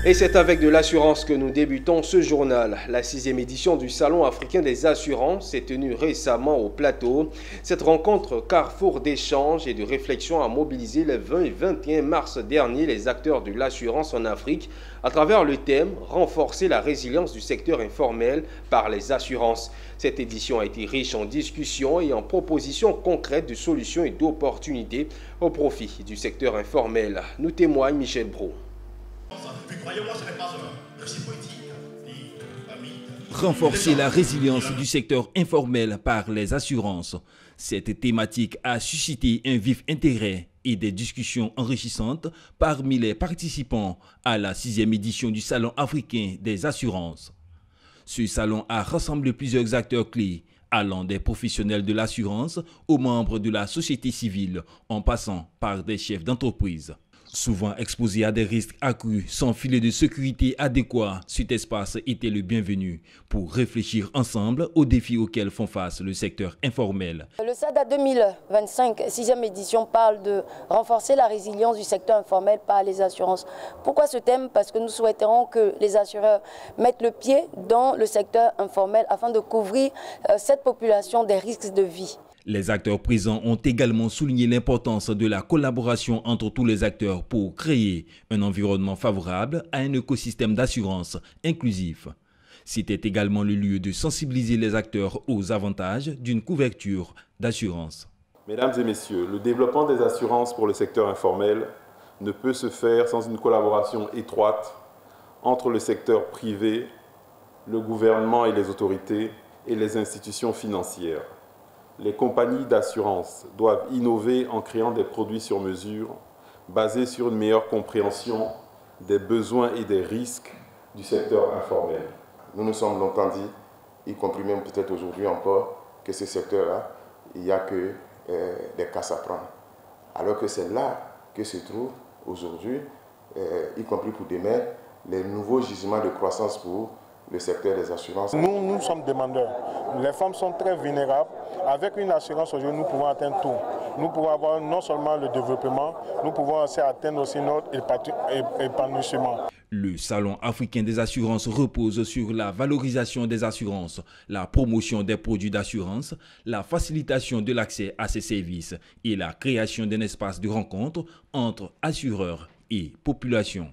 Et c'est avec de l'assurance que nous débutons ce journal. La 6e édition du Salon africain des assurances s'est tenue récemment au plateau. Cette rencontre carrefour d'échanges et de réflexion a mobilisé le 20 et 21 mars dernier les acteurs de l'assurance en Afrique à travers le thème « Renforcer la résilience du secteur informel par les assurances ». Cette édition a été riche en discussions et en propositions concrètes de solutions et d'opportunités au profit du secteur informel. Nous témoigne Michel Brault. Renforcer la résilience du secteur informel par les assurances. Cette thématique a suscité un vif intérêt et des discussions enrichissantes parmi les participants à la 6e édition du Salon africain des assurances. Ce salon a rassemblé plusieurs acteurs clés, allant des professionnels de l'assurance aux membres de la société civile, en passant par des chefs d'entreprise. Souvent exposés à des risques accrus sans filet de sécurité adéquat, cet espace était le bienvenu pour réfléchir ensemble aux défis auxquels font face le secteur informel. Le SADA 2025, 6e édition, parle de renforcer la résilience du secteur informel par les assurances. Pourquoi ce thème? Parce que nous souhaiterons que les assureurs mettent le pied dans le secteur informel afin de couvrir cette population des risques de vie. Les acteurs présents ont également souligné l'importance de la collaboration entre tous les acteurs pour créer un environnement favorable à un écosystème d'assurance inclusif. C'était également le lieu de sensibiliser les acteurs aux avantages d'une couverture d'assurance. Mesdames et messieurs, le développement des assurances pour le secteur informel ne peut se faire sans une collaboration étroite entre le secteur privé, le gouvernement et les autorités et les institutions financières. Les compagnies d'assurance doivent innover en créant des produits sur mesure basés sur une meilleure compréhension des besoins et des risques du secteur informel. Nous nous sommes longtemps dit, y compris même peut-être aujourd'hui encore, que ce secteur-là, il n'y a que des casses à prendre. Alors que c'est là que se trouvent aujourd'hui, y compris pour demain, les nouveaux gisements de croissance pour le secteur des assurances. Nous sommes demandeurs. Les femmes sont très vulnérables. Avec une assurance aujourd'hui, nous pouvons atteindre tout. Nous pouvons avoir non seulement le développement, nous pouvons aussi atteindre aussi notre épanouissement. Le Salon africain des assurances repose sur la valorisation des assurances, la promotion des produits d'assurance, la facilitation de l'accès à ces services et la création d'un espace de rencontre entre assureurs et population.